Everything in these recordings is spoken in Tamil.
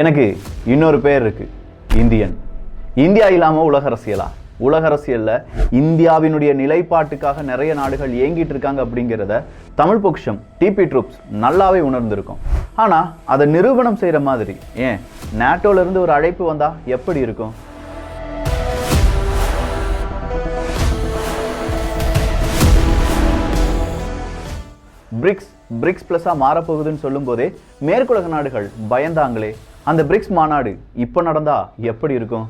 எனக்கு இன்னொரு பேர் இருக்கு, இந்தியன். இந்தியா இல்லாமல் உலக அரசியலா? உலக அரசியலில் இந்தியாவினுடைய நிலைப்பாட்டுக்காக நிறைய நாடுகள் ஏங்கிட்டு இருக்காங்க அப்படிங்கிறத தமிழ் பொக்கிஷம் டிபி ட்ரூப்ஸ் நல்லாவே உணர்ந்திருக்கும். ஆனால் அதை நிரூபணம் செய்கிற மாதிரி ஏன் நேட்டோலேருந்து ஒரு அழைப்பு வந்தால் எப்படி இருக்கும்? பிரிக்ஸ் பிளஸாக மாறப்போகுதுன்னு சொல்லும் போதே மேற்குலக நாடுகள் பயந்தாங்களே. அந்த பிரிக்ஸ் மாநாடு இப்போ நடந்தா எப்படி இருக்கும்?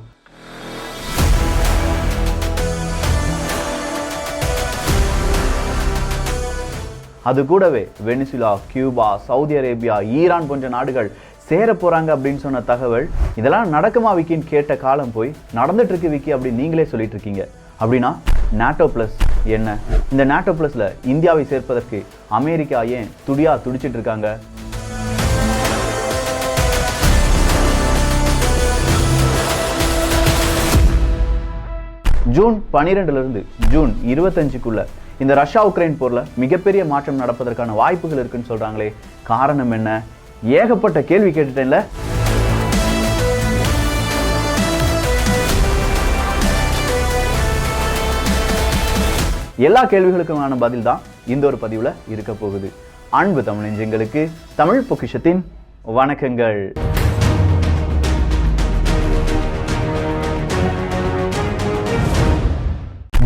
அது கூடவே Venezuela, Cuba, Saudi Arabia, Iran போன்ற நாடுகள் சேர போறாங்க அப்படின்னு சொன்ன தகவல், இதெல்லாம் நடக்குமா விக்கின்னு கேட்ட காலம் போய் நடந்துட்டு இருக்கு விக்கி அப்படின்னு நீங்களே சொல்லிட்டு இருக்கீங்க. அப்படின்னா நேட்டோ பிளஸ் என்ன? இந்த நேட்டோ பிளஸ்ல இந்தியாவை சேர்ப்பதற்கு அமெரிக்கா ஏன் துடிச்சிட்டு இருக்காங்க? ஜூன் 12 ஜூன் 25க்குள்ள இந்த ரஷ்யா உக்ரைன் போர்ல மிகப்பெரிய மாற்றம் நடப்பதற்கான வாய்ப்புகள் இருக்குன்னு சொல்றாங்களே, காரணம் என்ன? ஏகப்பட்ட கேள்வி கேட்டுட்டேன்ல. எல்லா கேள்விகளுக்குமான பதில் தான் இந்த ஒரு பதிவுல இருக்க போகுது. அன்பு தமிழ் நெஞ்சங்களுக்கு தமிழ் பொக்கிஷத்தின் வணக்கங்கள்.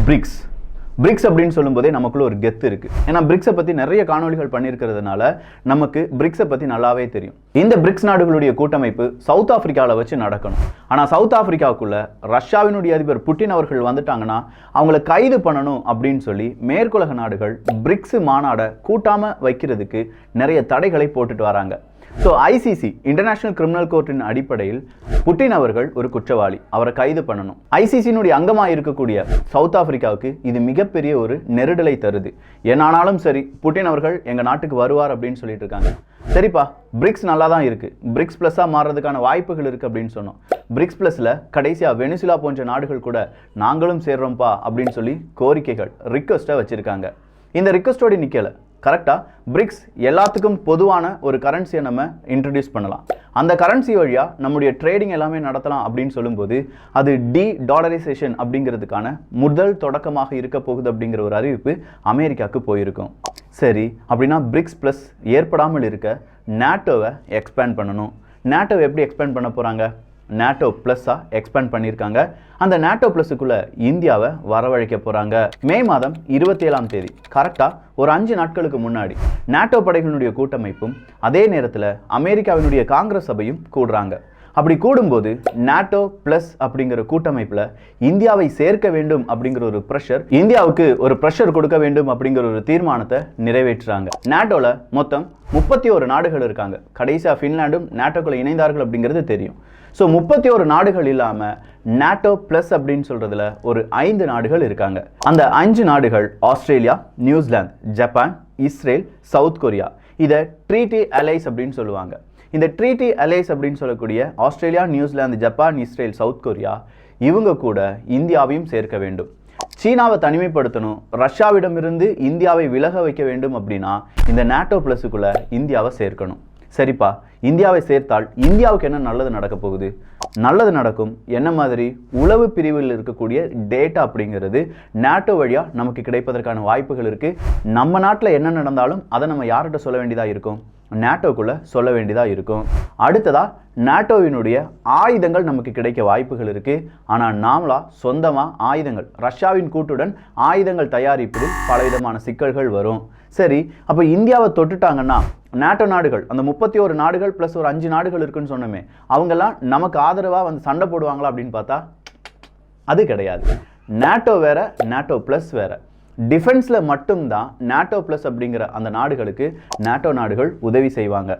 பிரிக்ஸ் அப்படின்னு சொல்லும்போதே நமக்குள்ள ஒரு கெத்து இருக்கு. ஏன்னா பிரிக்ஸை பத்தி நிறைய காணொலிகள் பண்ணியிருக்கிறதுனால நமக்கு பிரிக்ஸை பத்தி நல்லாவே தெரியும். இந்த பிரிக்ஸ் நாடுகளுடைய கூட்டமைப்பு சவுத் ஆப்பிரிக்காவில் வச்சு நடக்கணும். ஆனால் சவுத் ஆப்பிரிக்காவுக்குள்ள ரஷ்யாவினுடைய அதிபர் புட்டின் அவர்கள் வந்துட்டாங்கன்னா அவங்களை கைது பண்ணணும் அப்படின்னு சொல்லி மேற்குலக நாடுகள் பிரிக்ஸ் மாநாடை கூட்டாம வைக்கிறதுக்கு நிறைய தடைகளை போட்டுட்டு வராங்க. ஸோ ஐசிசி இன்டர்நேஷனல் கிரிமினல் கோர்ட்டின் அடிப்படையில் புட்டின் அவர்கள் ஒரு குற்றவாளி, அவரை கைது பண்ணணும். ஐசிசியினுடைய அங்கமாக இருக்கக்கூடிய சவுத் ஆப்பிரிக்காவுக்கு இது மிகப்பெரிய ஒரு நெருடலை தருது. என்னானாலும் சரி, புட்டின் அவர்கள் எங்கள் நாட்டுக்கு வருவார் அப்படின்னு சொல்லிட்டு இருக்காங்க. சரிப்பா, பிரிக்ஸ் நல்லா தான் இருக்கு, பிரிக்ஸ் பிளஸாக மாறுறதுக்கான வாய்ப்புகள் இருக்கு அப்படின்னு சொன்னோம். பிரிக்ஸ் பிளஸ்ல கடைசியாக வெனிசுலா போன்ற நாடுகள் கூட நாங்களும் சேர்றோம்ப்பா அப்படின்னு சொல்லி கோரிக்கைகள், ரிக்வெஸ்ட்டை வச்சிருக்காங்க. இந்த ரிக்வெஸ்டோடு நிற்கல. கரெக்டாக பிரிக்ஸ் எல்லாத்துக்கும் பொதுவான ஒரு கரன்சியை நம்ம இன்ட்ரடியூஸ் பண்ணலாம். அந்த கரன்சி வழியாக நம்முடைய ட்ரேடிங் எல்லாமே நடத்தலாம் அப்படின்னு சொல்லும்போது அது டாலரைசேஷன் அப்படிங்கிறதுக்கான முதல் தொடக்கமாக இருக்க போகுது அப்படிங்கிற ஒரு அறிவிப்பு அமெரிக்காவுக்கு போயிருக்கும். சரி, அப்படின்னா பிரிக்ஸ் ப்ளஸ் ஏற்படாமல் இருக்க நேட்டோவை எக்ஸ்பேண்ட் பண்ணணும். நேட்டோவை எப்படி எக்ஸ்பேண்ட் பண்ண போகிறாங்க? நேட்டோ பிளஸ்ஸாக எக்ஸ்பேண்ட் பண்ணியிருக்காங்க. அந்த நேட்டோ பிளஸுக்குள்ள இந்தியாவை வரவழைக்க போகிறாங்க. மே மாதம் 27 கரெக்டாக ஒரு 5 நாட்களுக்கு முன்னாடி நேட்டோ படைகளினுடைய கூட்டமைப்பும் அதே நேரத்தில் அமெரிக்காவினுடைய காங்கிரஸ் சபையும் கூடுறாங்க. அப்படி கூடும்போது நேட்டோ பிளஸ் அப்படிங்கிற கூட்டமைப்பில் இந்தியாவை சேர்க்க வேண்டும் அப்படிங்கிற ஒரு ப்ரெஷர், இந்தியாவுக்கு ஒரு ப்ரெஷர் கொடுக்க வேண்டும் அப்படிங்கிற ஒரு தீர்மானத்தை நிறைவேற்றுறாங்க. நேட்டோவில் மொத்தம் 31 நாடுகள் இருக்காங்க. கடைசியாக ஃபின்லாண்டும் நேட்டோக்குள்ள இணைந்தார்கள் அப்படிங்கிறது தெரியும். ஸோ 31 நாடுகள் இல்லாமல் நேட்டோ பிளஸ் அப்படின்னு சொல்றதுல ஒரு 5 நாடுகள் இருக்காங்க. அந்த 5 நாடுகள் Australia, New Zealand, Japan, Israel, south Korea. இதை ட்ரீட்டி அலைஸ் அப்படின்னு சொல்லுவாங்க. இந்த ட்ரீட்டி அலைஸ் அப்படின்னு சொல்லக்கூடிய Australia, New Zealand, Japan, Israel, south Korea இவங்க கூட இந்தியாவையும் சேர்க்க வேண்டும். சீனாவை தனிமைப்படுத்தணும், ரஷ்யாவிடமிருந்து இந்தியாவை விலக வைக்க வேண்டும் அப்படின்னா இந்த நேட்டோ பிளஸுக்குள்ள இந்தியாவை சேர்க்கணும். சரிப்பா, இந்தியாவை சேர்த்தால் இந்தியாவுக்கு என்ன நல்லது நடக்க போகுது? நல்லது நடக்கும். என்ன மாதிரி? உளவு பிரிவில் இருக்கக்கூடிய டேட்டா அப்படிங்கிறது நேட்டோ வழியாக நமக்கு கிடைப்பதற்கான வாய்ப்புகள் இருக்குது. நம்ம நாட்டில் என்ன நடந்தாலும் அதை நம்ம யார்கிட்ட சொல்ல வேண்டியதாக இருக்கும்? நேட்டோக்குள்ளே சொல்ல வேண்டியதாக இருக்கும். அடுத்ததாக நேட்டோவினுடைய ஆயுதங்கள் நமக்கு கிடைக்க வாய்ப்புகள் இருக்குது. ஆனால் நாமளாக சொந்தமாக ஆயுதங்கள், ரஷ்யாவின் கூட்டுடன் ஆயுதங்கள் தயாரிப்பதில் பலவிதமான சிக்கல்கள் வரும். சரி, அப்போ இந்தியாவை தொட்டுட்டாங்கன்னா நேட்டோ நாடுகள், அந்த 31 நாடுகள் ப்ளஸ் ஒரு 5 நாடுகள் இருக்குன்னு சொன்னோமே, அவங்கெல்லாம் நமக்கு ஆதரவாக வந்து சண்டை போடுவாங்களா அப்படின்னு பார்த்தா அது கிடையாது. நேட்டோ வேற, நேட்டோ ப்ளஸ் வேற. டிஃபென்ஸில் மட்டும்தான் நேட்டோ ப்ளஸ் அப்படிங்கிற அந்த நாடுகளுக்கு நேட்டோ நாடுகள் உதவி செய்வாங்க.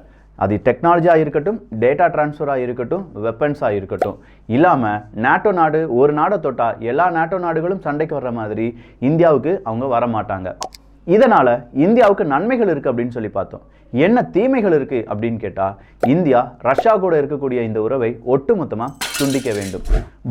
அது டெக்னாலஜியாக இருக்கட்டும், டேட்டா டிரான்ஸ்ஃபராக இருக்கட்டும், வெப்பன்ஸாக இருக்கட்டும். இல்லாமல் நேட்டோ நாடு ஒரு நாடை தொட்டால் எல்லா நேட்டோ நாடுகளும் சண்டைக்கு வர்ற மாதிரி இந்தியாவுக்கு அவங்க வரமாட்டாங்க. இதனால இந்தியாவுக்கு நன்மைகள் இருக்கு அப்படின்னு சொல்லி பார்த்தோம். என்ன தீமைகள் இருக்கு அப்படின்னு கேட்டா, இந்தியா ரஷ்யா கூட இருக்கக்கூடிய இந்த உறவை ஒட்டுமொத்தமா துண்டிக்க வேண்டும்.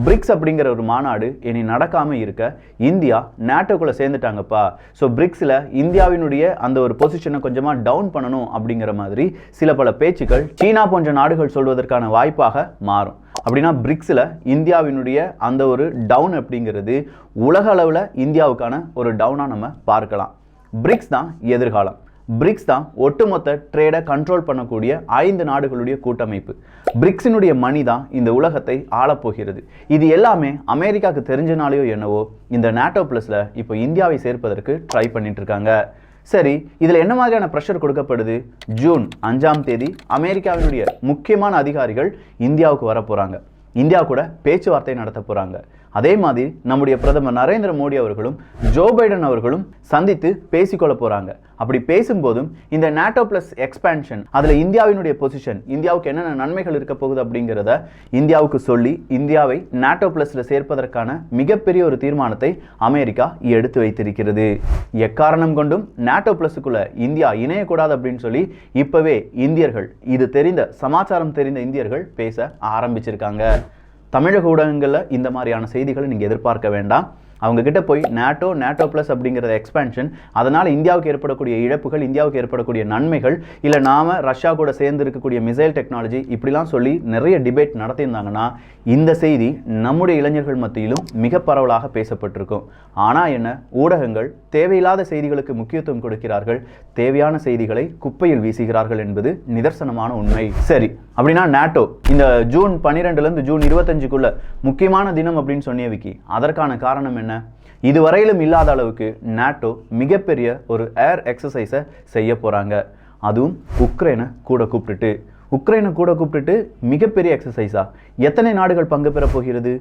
பிரிக்ஸ் அப்படிங்கிற ஒரு மாநாடு இனி நடக்காம இருக்க இந்தியா நேட்டோக்குள்ள சேர்ந்துட்டாங்கப்பா. ஸோ பிரிக்ஸ்ல இந்தியாவினுடைய அந்த ஒரு பொசிஷனை கொஞ்சமா டவுன் பண்ணணும் அப்படிங்கிற மாதிரி சில பல பேச்சுக்கள் சீனா போன்ற நாடுகள் சொல்வதற்கான வாய்ப்பாக மாறும். அப்படின்னா பிரிக்ஸ்ல இந்தியாவினுடைய அந்த ஒரு டவுன் அப்படிங்கிறது உலக அளவில் இந்தியாவுக்கான ஒரு டவுனா நம்ம பார்க்கலாம். பிரிக்ஸ் தான் எதிர்காலம். பிரிக்ஸ் தான் ஒட்டுமொத்த ட்ரேடை கண்ட்ரோல் பண்ணக்கூடிய 5 நாடுகளுடைய கூட்டமைப்பு. பிரிக்ஸினுடைய மணி தான் இந்த உலகத்தை ஆளப்போகிறது. இது எல்லாமே அமெரிக்காவுக்கு தெரிஞ்சனாலேயோ என்னவோ இந்த நேட்டோ பிளஸ்ல இப்போ இந்தியாவை சேர்ப்பதற்கு ட்ரை பண்ணிட்டு இருக்காங்க. சரி, இதில் என்ன மாதிரியான ப்ரெஷர் கொடுக்கப்படுது? ஜூன் 5ஆம் தேதி அமெரிக்காவினுடைய முக்கியமான அதிகாரிகள் இந்தியாவுக்கு வர போகிறாங்க. இந்தியா கூட பேச்சுவார்த்தை நடத்த போகிறாங்க. அதே மாதிரி நம்முடைய பிரதமர் நரேந்திர மோடி அவர்களும் ஜோ பைடன் அவர்களும் சந்தித்து பேசிக்கொள்ள போகிறாங்க. அப்படி பேசும்போதும் இந்த நேட்டோ பிளஸ் எக்ஸ்பேன்ஷன், அதில் இந்தியாவினுடைய பொசிஷன், இந்தியாவுக்கு என்னென்ன நன்மைகள் இருக்க போகுது அப்படிங்கிறத இந்தியாவுக்கு சொல்லி இந்தியாவை நேட்டோ பிளஸ்ல சேர்ப்பதற்கான மிகப்பெரிய ஒரு தீர்மானத்தை அமெரிக்கா எடுத்து வைத்திருக்கிறது. எக்காரணம் கொண்டும் நேட்டோ பிளஸுக்குள்ள இந்தியா இணையக்கூடாது அப்படின்னு சொல்லி இப்பவே இந்தியர்கள், இது தெரிந்த சமாச்சாரம் தெரிந்த இந்தியர்கள் பேச ஆரம்பிச்சிருக்காங்க. தமிழக ஊடகங்களில் இந்த மாதிரியான செய்திகளை நீங்கள் எதிர்பார்க்க வேண்டாம். அவங்க கிட்ட போய் நேட்டோ பிளஸ் அப்படிங்கிற எக்ஸ்பேன்ஷன், அதனால் இந்தியாவுக்கு ஏற்படக்கூடிய இழப்புகள், இந்தியாவுக்கு ஏற்படக்கூடிய நன்மைகள், இல்லை நாம ரஷ்யா கூட சேர்ந்து இருக்கக்கூடிய மிசைல் டெக்னாலஜி, இப்படிலாம் சொல்லி நிறைய டிபேட் நடத்தியிருந்தாங்கன்னா இந்த செய்தி நம்முடைய இளைஞர்கள் மத்தியிலும் மிக பரவலாக பேசப்பட்டிருக்கும். ஆனால் என்ன, ஊடகங்கள் தேவையில்லாத செய்திகளுக்கு முக்கியத்துவம் கொடுக்கிறார்கள், தேவையான செய்திகளை குப்பையில் வீசுகிறார்கள் என்பது நிதர்சனமான உண்மை. சரி, அப்படின்னா நேட்டோ இந்த ஜூன் 12லேருந்து ஜூன் 25க்குள்ள முக்கியமான தினம் அப்படின்னு சொன்னிய விக்கி, அதற்கான காரணம் என்ன? இதுவரையிலும் இல்லாத அளவுக்கு நேட்டோ மிகப்பெரிய ஒரு ஏர் எக்ஸசைஸை செய்ய போறாங்க. அதுவும் உக்ரைனை கூட கூப்பிட்டுட்டு மிகப்பெரிய எக்ஸசைஸா? எத்தனை நாடுகள் பங்கு பெற போகிறது?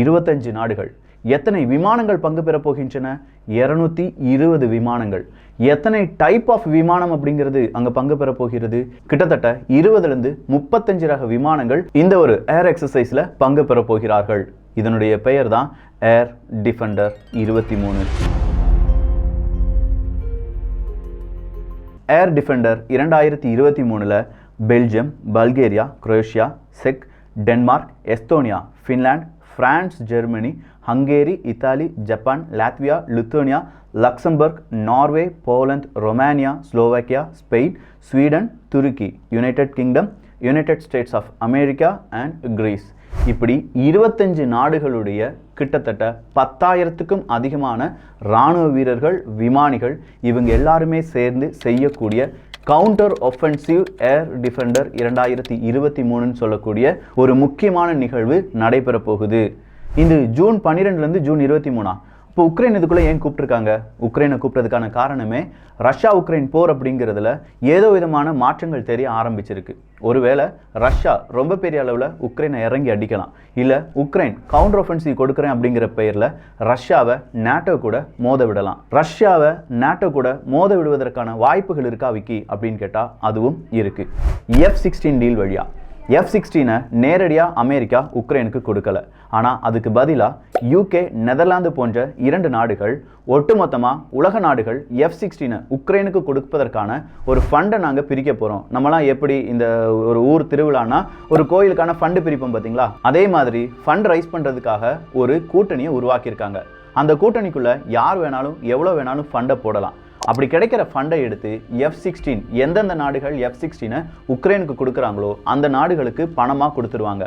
25 நாடுகள். எத்தனை விமானங்கள் பங்கு பெற போகின்றன? 220 விமானங்கள். எத்தனை டைப் ஆஃப் விமானம் அப்படிங்கிறது அங்க பங்கு பெற போகிறது? கிட்டத்தட்ட 20லிருந்து 35 ரக விமானங்கள் இந்த ஒரு ஏர் எக்ஸசைஸ்ல பங்கு பெற போகிறார்கள். இதனுடைய பெயர் தான் ஏர் டிஃபெண்டர் 23. ஏர் டிஃபெண்டர் 2023ல் பெல்ஜியம், பல்கேரியா, குரோஷியா, செக், Denmark, Estonia, Finland, France, Germany, Hungary, Italy, Japan, Latvia, Lithuania, Luxembourg, Norway, Poland, Romania, Slovakia, Spain, Sweden, துருக்கி, United Kingdom, United States of America and Greece, இப்படி 25 நாடுகளுடைய கிட்டத்தட்ட 10,000க்கும் அதிகமான இராணுவ வீரர்கள், விமானிகள், இவங்க எல்லாருமே சேர்ந்து செய்யக்கூடிய கவுண்டர் ஒஃபென்சிவ் ஏர் டிஃபெண்டர் 2023 சொல்லக்கூடிய ஒரு முக்கியமான நிகழ்வு நடைபெற போகுது. இந்த ஜூன் 12லேருந்து ஜூன் 23. இப்போ உக்ரைன் இதுக்குள்ள ஏன் கூப்பிட்டுருக்காங்க? உக்ரைனை கூப்பிட்டதுக்கான காரணமே ரஷ்யா உக்ரைன் போர் அப்படிங்கிறதுல ஏதோ விதமான மாற்றங்கள் தெரிய ஆரம்பிச்சிருக்கு. ஒருவேளை ரஷ்யா ரொம்ப பெரிய அளவில் உக்ரைனை இறங்கி அடிக்கலாம், இல்லை உக்ரைன் கவுண்டர் ஒஃபென்சிவ் கொடுக்குறேன் அப்படிங்கிற பெயரில் ரஷ்யாவை நேட்டோ கூட மோத விடலாம். ரஷ்யாவை நேட்டோ கூட மோத விடுவதற்கான வாய்ப்புகள் இருக்கா விக்கி அப்படின்னு கேட்டால் அதுவும் இருக்கு. F-16 டீல் வழியா F-16 நேரடியாக அமெரிக்கா உக்ரைனுக்கு கொடுக்கல. ஆனால் அதுக்கு பதிலாக யூகே, நெதர்லாந்து போன்ற 2 நாடுகள் ஒட்டுமொத்தமாக உலக நாடுகள் F-16 உக்ரைனுக்கு கொடுப்பதற்கான ஒரு ஃபண்டை நாங்கள் பிரிக்க போகிறோம். நம்மளாம் எப்படி இந்த ஒரு ஊர் திருவிழானா ஒரு கோயிலுக்கான ஃபண்டு பிரிப்போம் பார்த்தீங்களா, அதே மாதிரி ஃபண்ட் ரைஸ் பண்ணுறதுக்காக ஒரு கூட்டணியை உருவாக்கியிருக்காங்க. அந்த கூட்டணிக்குள்ளே யார் வேணாலும் எவ்வளோ வேணாலும் ஃபண்டை போடலாம். அப்படி கிடைக்கிற ஃபண்டை எடுத்து F-16 எந்தெந்த நாடுகள் F-16 உக்ரைனுக்கு கொடுக்குறாங்களோ அந்த நாடுகளுக்கு பணமாக கொடுத்துருவாங்க.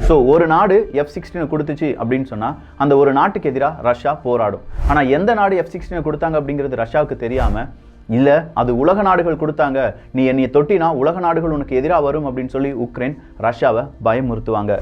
ஸோ ஒரு நாடு F-16 கொடுத்துச்சு அப்படின்னு சொன்னால் அந்த ஒரு நாட்டுக்கு எதிராக ரஷ்யா போராடும். ஆனால் எந்த நாடு F-16 கொடுத்தாங்க அப்படிங்கிறது ரஷ்யாவுக்கு தெரியாமல், இல்லை அது உலக நாடுகள் கொடுத்தாங்க, நீ என்னைய தொட்டினா உலக நாடுகள் உனக்கு எதிராக வரும் அப்படின்னு சொல்லி உக்ரைன் ரஷ்யாவை பயமுறுத்துவாங்க.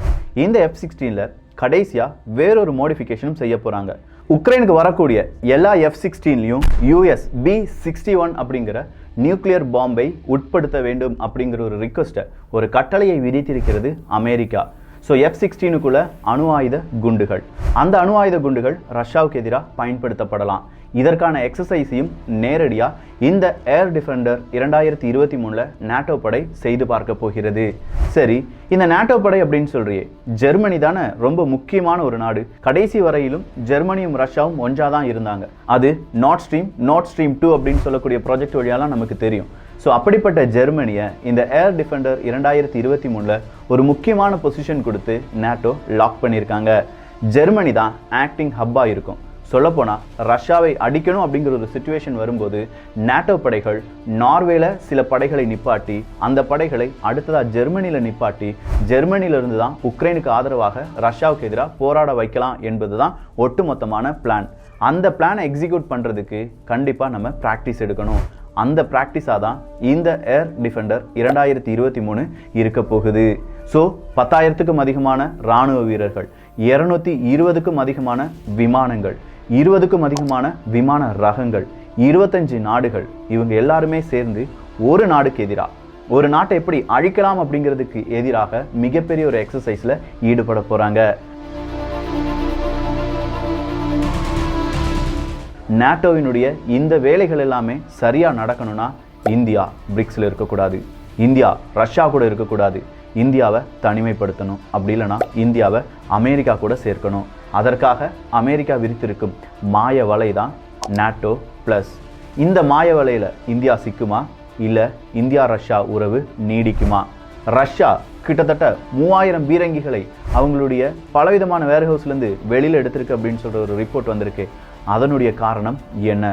இந்த F-16ல் கடைசியாக வேறொரு மோடிஃபிகேஷனும் செய்ய போகிறாங்க. உக்ரைனுக்கு வரக்கூடிய எல்லா F-16லையும் US B-61 அப்படிங்கிற நியூக்ளியர் பாம்பை உட்படுத்த வேண்டும் அப்படிங்கிற ஒரு ரிக்வெஸ்ட்டை, ஒரு கட்டளையை விதித்திருக்கிறது அமெரிக்கா. ஸோ F-16க்குள்ள அணு ஆயுத குண்டுகள், அந்த அணு ஆயுத குண்டுகள் ரஷ்யாவுக்கு எதிராக பயன்படுத்தப்படலாம். இதற்கான எக்ஸசைஸையும் நேரடியாக இந்த ஏர் டிஃபெண்டர் 2023 நாட்டோ படை செய்து பார்க்க போகிறது. சரி, இந்த நாட்டோ படை அப்படின்னு சொல்றியே, ஜெர்மனி தானே ரொம்ப முக்கியமான ஒரு நாடு. கடைசி வரையிலும் ஜெர்மனியும் ரஷ்யாவும் ஒன்றாதான் இருந்தாங்க. அது நார்ட் ஸ்ட்ரீம் 2 அப்படின்னு சொல்லக்கூடிய ப்ராஜெக்ட் வழியாலாம் நமக்கு தெரியும். ஸோ அப்படிப்பட்ட ஜெர்மனியை இந்த ஏர் டிஃபெண்டர் 2023 ஒரு முக்கியமான பொசிஷன் கொடுத்து நாட்டோ லாக் பண்ணியிருக்காங்க. ஜெர்மனி தான் ஆக்டிங் ஹப்பாக இருக்கும். சொல்லப்போனால் ரஷ்யாவை அடிக்கணும் அப்படிங்கிற ஒரு சிச்சுவேஷன் வரும்போது நாட்டோ படைகள் நார்வேல சில படைகளை நிப்பாட்டி அந்த படைகளை அடுத்ததாக ஜெர்மனியில் நிப்பாட்டி ஜெர்மனியிலிருந்து தான் உக்ரைனுக்கு ஆதரவாக ரஷ்யாவுக்கு எதிராக போராட வைக்கலாம் என்பது தான் ஒட்டுமொத்தமான பிளான். அந்த பிளானை எக்ஸிக்யூட் பண்ணுறதுக்கு கண்டிப்பாக நம்ம ப்ராக்டிஸ் எடுக்கணும். அந்த ப்ராக்டிஸாக தான் இந்த ஏர் டிஃபெண்டர் 2023 இருக்க போகுது. ஸோ 10,000க்கும் அதிகமான இராணுவ வீரர்கள், 220க்கும் அதிகமான விமானங்கள், 20க்கும் அதிகமான விமான ரகங்கள், 25 நாடுகள், இவங்க எல்லாருமே சேர்ந்து ஒரு நாடுக்கு எதிராக, ஒரு நாட்டை எப்படி அழிக்கலாம் அப்படிங்கிறதுக்கு எதிராக மிகப்பெரிய ஒரு எக்ஸசைஸில் ஈடுபட போகிறாங்க. நாட்டோவினுடைய இந்த வேலைகள் எல்லாமே சரியாக நடக்கணும்னா இந்தியா பிரிக்ஸில் இருக்கக்கூடாது, இந்தியா ரஷ்யா கூட இருக்கக்கூடாது, இந்தியாவை தனிமைப்படுத்தணும். அப்படி இல்லைனா இந்தியாவை அமெரிக்கா கூட சேர்க்கணும். அதற்காக அமெரிக்கா விரித்திருக்கும் மாய வலை தான் நாட்டோ ப்ளஸ். இந்த மாய வலையில் இந்தியா சிக்குமா, இல்லை இந்தியா ரஷ்யா உறவு நீடிக்குமா? ரஷ்யா கிட்டத்தட்ட 3000 பீரங்கிகளை அவங்களுடைய பலவிதமான வேர்ஹவுஸ்லேருந்து வெளியில் எடுத்திருக்கு அப்படின்னு சொல்கிற ஒரு ரிப்போர்ட் வந்திருக்கு. அதனுடைய காரணம் என்ன?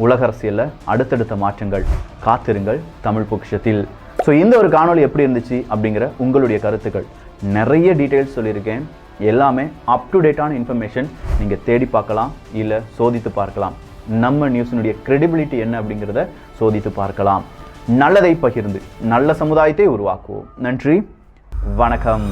உலக அரசியலில் அடுத்தடுத்த மாற்றங்கள். காத்திருங்கள் தமிழ் பொக்கிஷத்தில். ஸோ இந்த ஒரு காணொலி எப்படி இருந்துச்சு அப்படிங்கிற உங்களுடைய கருத்துக்கள். நிறைய டீட்டெயில்ஸ் சொல்லியிருக்கேன். எல்லாமே அப் டு டேட்டான இன்ஃபர்மேஷன். நீங்கள் தேடி பார்க்கலாம், இல்லை சோதித்து பார்க்கலாம். நம்ம நியூஸினுடைய கிரெடிபிலிட்டி என்ன அப்படிங்கிறத சோதித்து பார்க்கலாம். நல்லதை பகிர்ந்து நல்ல சமுதாயத்தை உருவாக்குவோம். நன்றி, வணக்கம்.